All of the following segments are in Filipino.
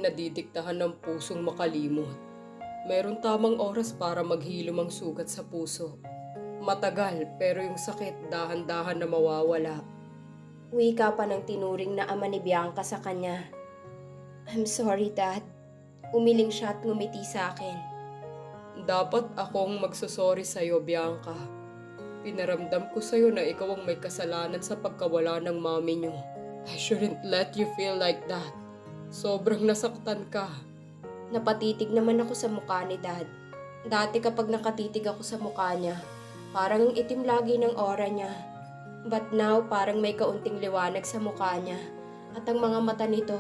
nadidiktahan ng pusong makalimot. Meron tamang oras para maghilom ang sugat sa puso. Matagal pero yung sakit dahan-dahan na mawawala. Wika pa ng tinuring na ama ni Bianca sa kanya. I'm sorry, Dad. Umiling siya at ngumiti sa akin. Dapat akong magsusorry sa'yo, Bianca. Pinaramdam ko sa'yo na ikaw ang may kasalanan sa pagkawala ng mami niyo. I shouldn't let you feel like that. Sobrang nasaktan ka. Napatitig naman ako sa mukha ni Dad. Dati kapag nakatitig ako sa mukha niya, parang ang itim lagi ng aura niya. But now, parang may kaunting liwanag sa mukha niya. At ang mga mata nito,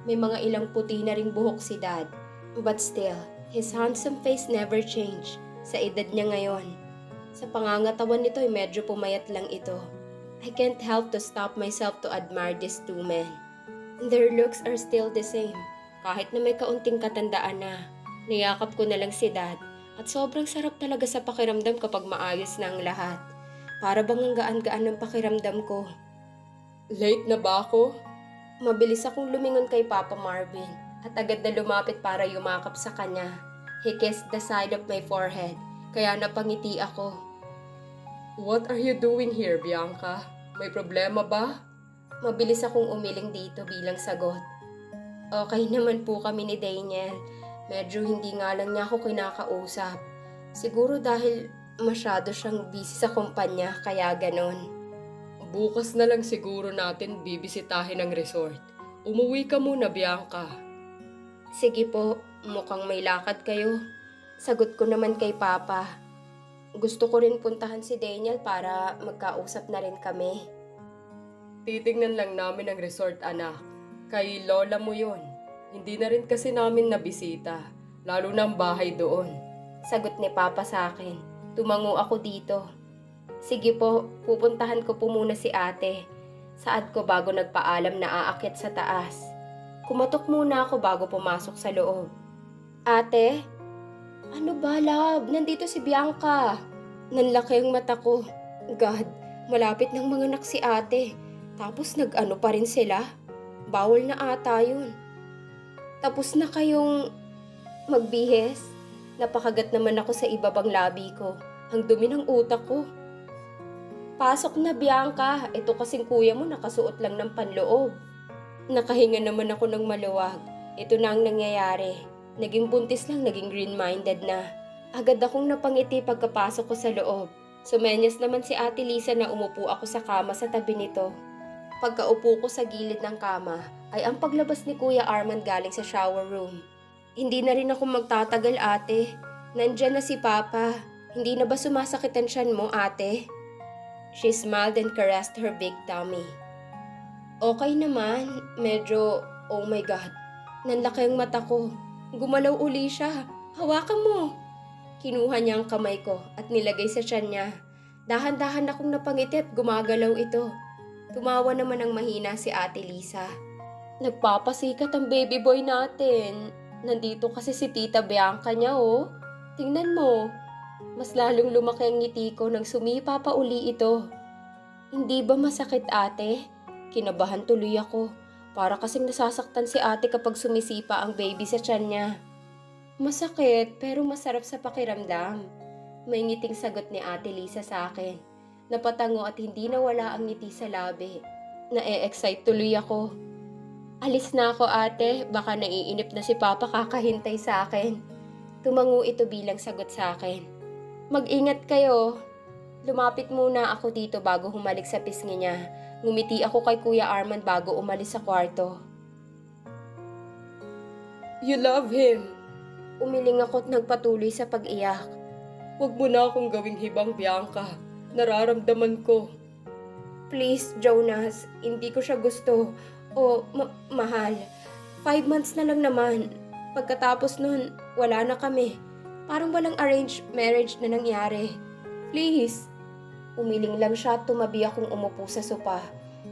may mga ilang puti na ring buhok si Dad. But still, his handsome face never changed sa edad niya ngayon. Sa pangangatawan nito ay medyo pumayat lang ito. I can't help to stop myself to admire these two men. Their looks are still the same. Kahit na may kaunting katandaan na, niyakap ko na lang si Dad at sobrang sarap talaga sa pakiramdam kapag maayos na ang lahat. Para bang ang gaan-gaan ng pakiramdam ko. Late na ba ako? Mabilis akong lumingon kay Papa Marvin at agad na lumapit para yumakap sa kanya. He kissed the side of my forehead, kaya napangiti ako. What are you doing here, Bianca? May problema ba? Mabilis akong umiling dito bilang sagot. Okay naman po kami ni Daniel. Medyo hindi nga lang niya ako kinakausap. Siguro dahil masyado siyang busy sa kumpanya, kaya ganon. Bukas na lang siguro natin bibisitahin ang resort. Umuwi ka muna, Bianca. Sige po, mukhang may lakad kayo. Sagot ko naman kay Papa. Gusto ko rin puntahan si Daniel para magkausap na rin kami. Titignan lang namin ang resort, anak. Kay lola mo yon. Hindi na rin kasi namin nabisita, lalo na ang bahay doon. Sagot ni Papa sa akin. Tumango ako dito. Sige po, pupuntahan ko po muna si ate. Saad ko bago nagpaalam na aakyat sa taas. Kumatok muna ako bago pumasok sa loob. Ate? Ano ba, love? Nandito si Bianca. Nanlaki ang mata ko. God, malapit ng mga anak si ate. Tapos nag-ano pa rin sila. Bawal na ata yun. Tapos na kayong magbihis? Napakagat naman ako sa ibabang labi ko. Ang dumi ng utak ko. Pasok na, Bianca. Ito kasing kuya mo nakasuot lang ng panloob. Nakahinga naman ako ng maluwag. Ito na ang nangyayari. Naging buntis lang, naging green-minded na. Agad akong napangiti pagkapasok ko sa loob. Sumenyas naman si Ate Lisa na umupo ako sa kama sa tabi nito. Pagkaupo ko sa gilid ng kama, ay ang paglabas ni Kuya Armand galing sa shower room. Hindi na rin ako magtatagal, ate. Nandyan na si Papa. Hindi na ba sumasakit ang tiyan mo, ate? She smiled and caressed her big tummy. Okay naman. Medyo, oh my God. Nanlaki ang mata ko. Gumalaw uli siya. Hawakan mo. Kinuha niya ang kamay ko at nilagay sa tiyan niya. Dahan-dahan akong napangiti at gumagalaw ito. Tumawa naman ng mahina si Ate Lisa. Nagpapasikat ang baby boy natin. Nandito kasi si Tita Bianca niya, oh. Tingnan mo. Mas lalong lumaki ang ngiti ko nang sumipa pa uli ito. Hindi ba masakit, ate? Kinabahan tuloy ako. Para kasing nasasaktan si ate kapag sumisipa ang baby sa tiyan niya. Masakit pero masarap sa pakiramdam. May ngiting sagot ni Ate Lisa sa akin. Napatango at hindi nawala ang ngiti sa labi. Na-excite tuloy ako. Alis na ako, ate. Baka naiinip na si Papa kakahintay sa akin. Tumango ito bilang sagot sa akin. Mag-ingat kayo. Lumapit muna ako dito bago humalik sa pisngi niya. Ngumiti ako kay Kuya Armand bago umalis sa kwarto. You love him. Umiling ako at nagpatuloy sa pag-iyak. Huwag mo na akong gawing hibang, Bianca. Nararamdaman ko. Please, Jonas. Hindi ko siya gusto. O, mahal. 5 months na lang naman. Pagkatapos nun, wala na kami. Parang walang arranged marriage na nangyari. Please. Umiling lang siya at tumabi akong umupo sa sopa.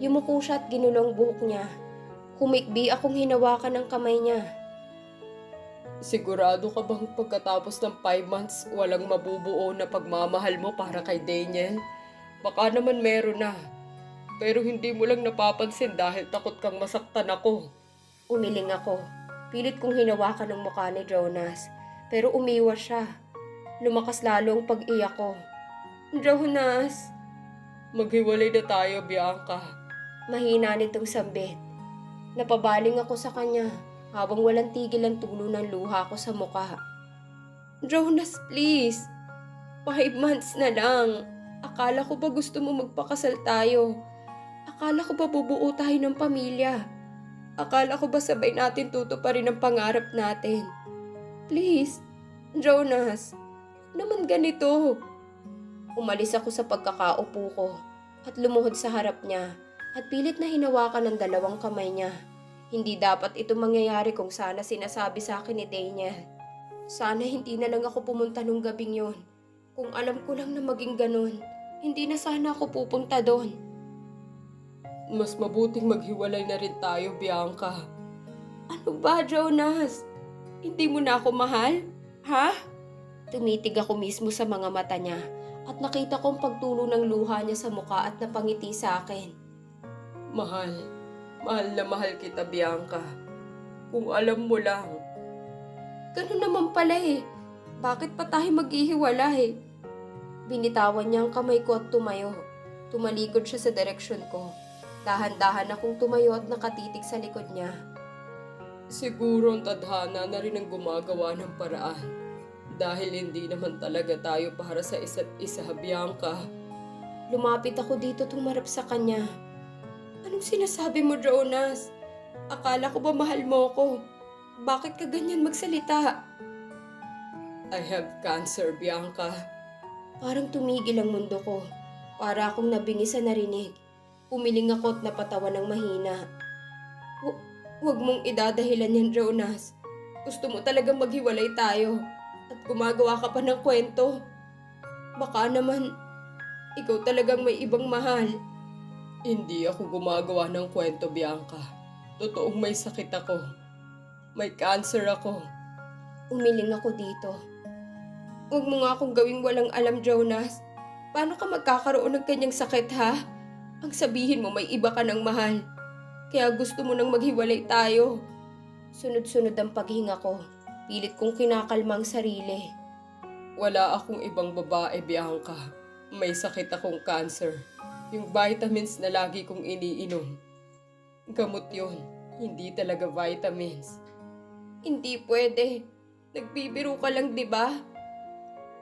Yumuko siya at ginulong buhok niya. Humikbi akong hinawakan ng kamay niya. Sigurado ka bang pagkatapos ng 5 months walang mabubuo na pagmamahal mo para kay Daniel? Baka naman meron na. Pero hindi mo lang napapansin dahil takot kang masaktan ako. Umiling ako. Pilit kong hinawakan ng mukha ni Jonas, pero umiwas siya. Lumakas lalo ang pag-iyak ko. Jonas! Maghiwalay na tayo, Bianca. Mahina nitong sambit. Napabaling ako sa kanya habang walang tigil ang tulo ng luha ko sa mukha. Jonas, please! 5 months na lang. Akala ko ba gusto mo magpakasal tayo? Akala ko ba bubuo tayo ng pamilya? Akala ko ba sabay natin tutuparin ang pangarap natin? Please, Jonas, naman ganito. Umalis ako sa pagkakaupo ko at lumuhod sa harap niya at pilit na hinawakan ng 2 kamay niya. Hindi dapat ito mangyayari kung sana sinasabi sa akin ni Daniel. Sana hindi na lang ako pumunta nung gabing yon. Kung alam ko lang na maging ganun, hindi na sana ako pupunta doon. Mas mabuting maghiwalay na rin tayo, Bianca. Ano ba, Jonas? Hindi mo na ako mahal? Ha? Tumitig ako mismo sa mga mata niya at nakita kong pagtulo ng luha niya sa muka at napangiti sa akin. Mahal. Mahal na mahal kita, Bianca. Kung alam mo lang. Ganun naman pala eh. Bakit pa tayo maghihiwalay? Binitawan niya ang kamay ko at tumayo. Tumalikod siya sa direksyon ko. Dahan-dahan akong tumayo at nakatitig sa likod niya. Siguro ang tadhana na rin ang gumagawa ng paraan. Dahil hindi naman talaga tayo para sa isa't isa, Bianca. Lumapit ako dito at humarap sa kanya. Anong sinasabi mo, Jonas? Akala ko ba mahal mo ko? Bakit ka ganyan magsalita? I have cancer, Bianca. Parang tumigil ang mundo ko. Para akong nabingi sa narinig. Umiling ako at napatawa ng mahina. Huwag mong idadahilan yan, Jonas. Gusto mo talagang maghiwalay tayo. At gumagawa ka pa ng kwento. Baka naman, ikaw talagang may ibang mahal. Hindi ako gumagawa ng kwento, Bianca. Totoong may sakit ako. May cancer ako. Umiling ako dito. Huwag mo nga akong gawing walang alam, Jonas. Paano ka magkakaroon ng kanyang sakit, ha? Ang sabihin mo may iba ka ng mahal. Kaya gusto mo nang maghiwalay tayo. Sunod-sunod ang paghinga ko. Pilit kong kinakalma ang sarili. Wala akong ibang babae, Bianca. May sakit akong cancer. Yung vitamins na lagi kong iniinom. Gamot yun. Hindi talaga vitamins. Hindi pwede. Nagbibiro ka lang, di ba?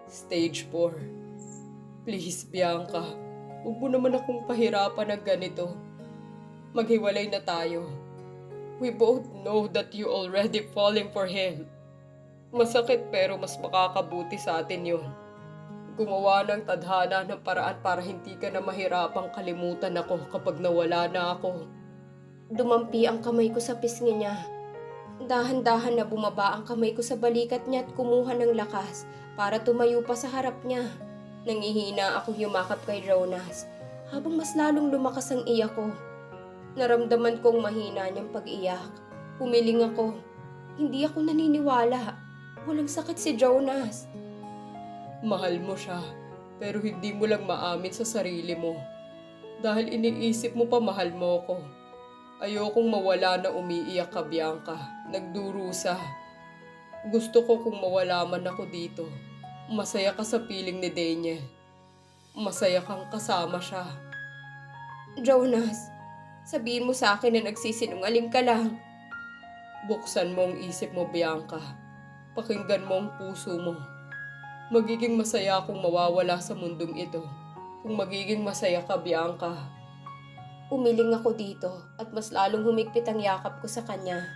Stage 4. Please, Bianca. Huwag mo naman akong pahirapan ng ganito. Maghiwalay na tayo. We both know that you already falling for him. Masakit pero mas makakabuti sa atin yun. Gumawa ng tadhana ng paraan para hindi ka na mahirapang kalimutan ako kapag nawala na ako. Dumampi ang kamay ko sa pisngi niya. Dahan-dahan na bumaba ang kamay ko sa balikat niya at kumuha ng lakas para tumayo pa sa harap niya. Nangihina akong yumakap kay Jonas habang mas lalong lumakas ang iyak ko. Naramdaman kong mahina niyang pag-iyak. Humiling ako. Hindi ako naniniwala. Walang sakit si Jonas. Mahal mo siya, pero hindi mo lang maamin sa sarili mo. Dahil iniisip mo pa mahal mo ko. Ayokong mawala na umiiyak ka, Bianca. Nagdurusa. Gusto ko kung mawala man ako dito. Masaya ka sa piling ni Daniel. Masaya kang kasama siya. Jonas, sabihin mo sa akin na nagsisinungaling ka lang. Buksan mo ang isip mo, Bianca. Pakinggan mo ang puso mo. Magiging masaya akong mawawala sa mundong ito. Kung magiging masaya ka, Bianca. Umiling ako dito at mas lalong humigpit ang yakap ko sa kanya.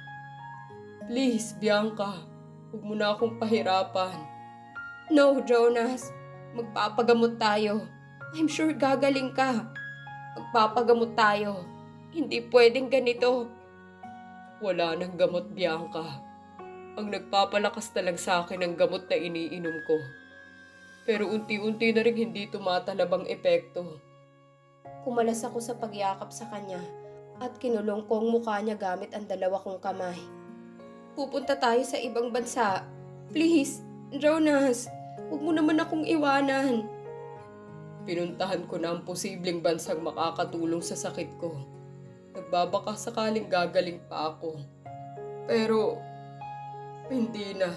Please, Bianca. Huwag mo na akong pahirapan. No, Jonas. Magpapagamot tayo. I'm sure gagaling ka. Magpapagamot tayo. Hindi pwedeng ganito. Wala nang gamot, Bianca. Ang nagpapalakas na lang sa akin ang gamot na iniinom ko. Pero unti-unti na rin hindi tumatalab ang epekto. Kumalas ako sa pagyakap sa kanya at kinulong ko ang mukha niya gamit ang 2 kong kamay. Pupunta tayo sa ibang bansa. Please, Jonas, huwag mo naman akong iwanan. Pinuntahan ko na ang posibleng bansang makakatulong sa sakit ko. Nagbabaka sakaling gagaling pa ako. Pero Hindi na.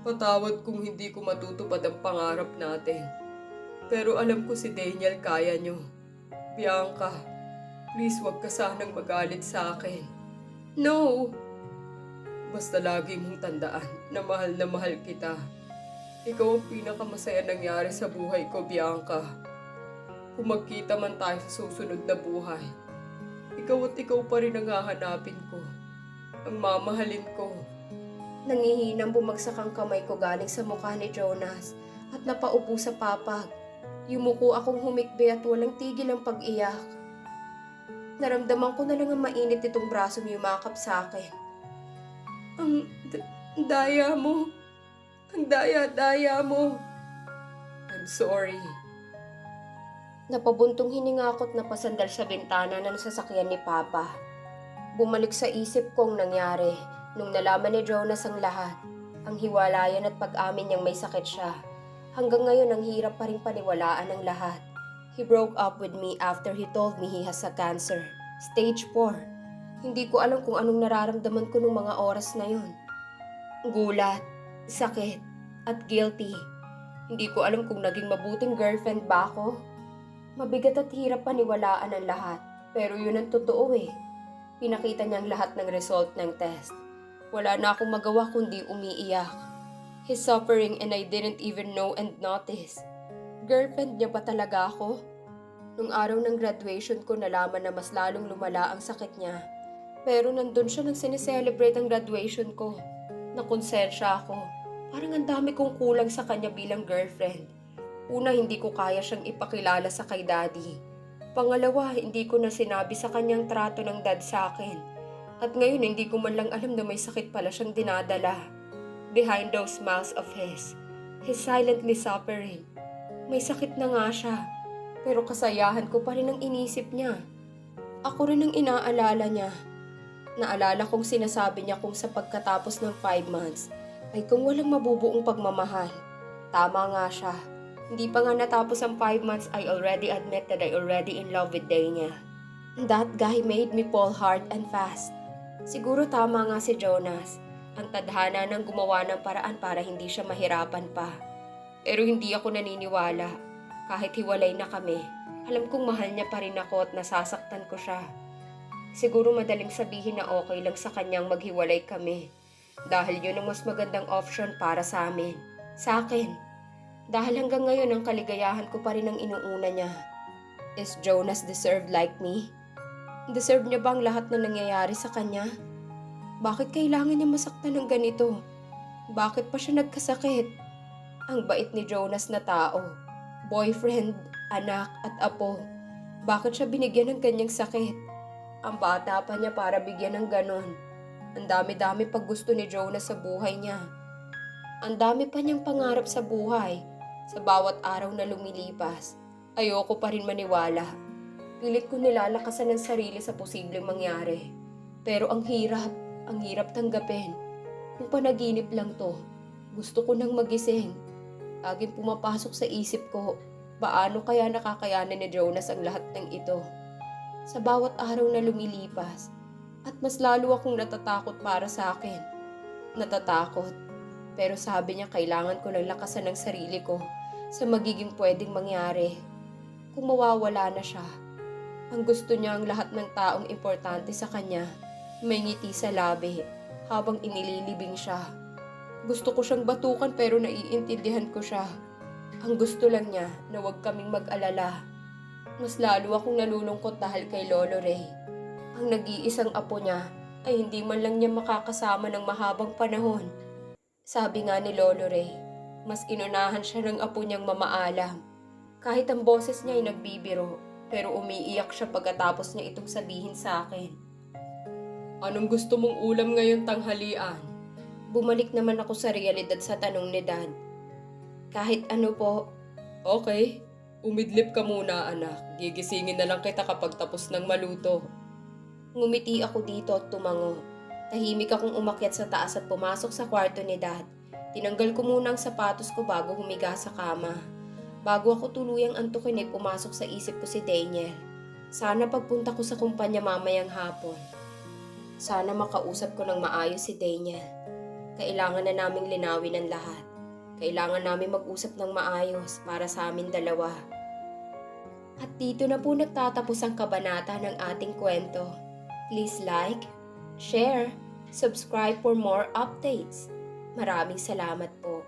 Patawad kung hindi ko matutupad ang pangarap natin. Pero alam ko si Daniel kaya nyo. Bianca, please wag ka sanang magalit sa akin. No! Basta lagi mong tandaan na mahal kita. Ikaw ang pinakamasaya nangyari sa buhay ko, Bianca. Kung magkita man tayo sa susunod na buhay, ikaw at ikaw pa rin ang hahanapin ko. Ang mamahalin ko. Nangihinang bumagsak ang kamay ko galing sa mukha ni Jonas at napaupo sa papag. Yumuko akong humikbi at walang tigil ang pag-iyak. Naramdaman ko na lang ang mainit itong brasong yumakap sa akin. Ang daya mo. Ang daya-daya mo. I'm sorry. Napabuntong hininga ako't napasandal sa bintana ng sasakyan ni Papa. Bumalik sa isip ko ang nangyari nung nalaman ni Jonas ang lahat. Ang hiwalayan at pag-amin niyang may sakit siya. Hanggang ngayon ang hirap pa rin paniwalaan ang lahat. He broke up with me after he told me he has a cancer. Stage 4. Hindi ko alam kung anong nararamdaman ko nung mga oras na yun. Gulat, sakit, at guilty. Hindi ko alam kung naging mabuting girlfriend ba ako. Mabigat at hirap paniwalaan ang lahat. Pero yun ang totoo eh. Pinakita niya ang lahat ng result ng test. Wala na akong magawa kundi umiiyak. He's suffering and I didn't even know and notice. Girlfriend niya ba talaga ako? Nung araw ng graduation ko nalaman na mas lalong lumala ang sakit niya. Pero nandun siya nang sineselebrate ang graduation ko. Nakonsensya ako. Parang ang dami kong kulang sa kanya bilang girlfriend. Una, hindi ko kaya siyang ipakilala sa kay daddy. Pangalawa, hindi ko na sinabi sa kanyang trato ng dad sa akin. At ngayon, hindi ko man lang alam na may sakit pala siyang dinadala. Behind those smiles of his, he's silently suffering. May sakit na nga siya, pero kasayahan ko pa rin ang inisip niya. Ako rin ang inaalala niya. Naalala kong sinasabi niya kung sa pagkatapos ng 5 months, ay kung walang mabubuong pagmamahal. Tama nga siya. Hindi pa nga natapos ang 5 months, I already admit that I already in love with Daniel. That guy made me fall hard and fast. Siguro tama nga si Jonas. Ang tadhana ng gumawa ng paraan para hindi siya mahirapan pa. Pero hindi ako naniniwala. Kahit hiwalay na kami, alam kong mahal niya pa rin ako at nasasaktan ko siya. Siguro madaling sabihin na okay lang sa kanyang maghiwalay kami. Dahil yun ang mas magandang option para sa amin. Sa akin. Dahil hanggang ngayon ang kaligayahan ko pa rin ang inuuna niya. Is Jonas deserved like me? Deserve niya ba ang lahat na nangyayari sa kanya? Bakit kailangan niya masaktan ng ganito? Bakit pa siya nagkasakit? Ang bait ni Jonas na tao. Boyfriend, anak at apo. Bakit siya binigyan ng ganyang sakit? Ang bata pa niya para bigyan ng ganon. Ang dami-dami pag gusto ni Jonas sa buhay niya. Ang dami pa niyang pangarap sa buhay. Sa bawat araw na lumilipas, ayoko pa rin maniwala. Pilit ko nilalakasan ang sarili sa posibleng mangyari. Pero ang hirap tanggapin. Kung panaginip lang to, gusto ko nang magising. Laging pumapasok sa isip ko, paano kaya nakakayanan ni Jonas ang lahat ng ito? Sa bawat araw na lumilipas, at mas lalo akong natatakot para sa akin. Natatakot, pero sabi niya kailangan ko lang lakasan ang sarili ko sa magiging pwedeng mangyari. Kung mawawala na siya, ang gusto niya ang lahat ng taong importante sa kanya, may ngiti sa labi habang inililibing siya. Gusto ko siyang batukan pero naiintindihan ko siya. Ang gusto lang niya na huwag kaming mag-alala. Mas lalo akong nalulungkot dahil kay Lolo Ray. Ang nag-iisang apo niya ay hindi man lang niya makakasama ng mahabang panahon. Sabi nga ni Lolo Ray, mas inunahan siya ng apo niyang mamaalam. Kahit ang boses niya ay nagbibiro, pero umiiyak siya pagkatapos niya itong sabihin sa akin. Anong gusto mong ulam ngayon tanghalian? Bumalik naman ako sa realidad sa tanong ni Dad. Kahit ano po. Okay, umidlip ka muna anak. Gigisingin na lang kita kapag tapos ng maluto. Ngumiti ako dito at tumango. Tahimik akong umakyat sa taas at pumasok sa kwarto ni Dad. Tinanggal ko muna ang sapatos ko bago humiga sa kama. Bago ako tuluyang antukin ay pumasok sa isip ko si Daniel. Sana pagpunta ko sa kumpanya mamayang hapon. Sana makausap ko ng maayos si Daniel. Kailangan na naming linawin ang lahat. Kailangan namin mag-usap ng maayos para sa amin dalawa. At dito na po nagtatapos ang kabanata ng ating kwento. Please like, share, subscribe for more updates. Maraming salamat po.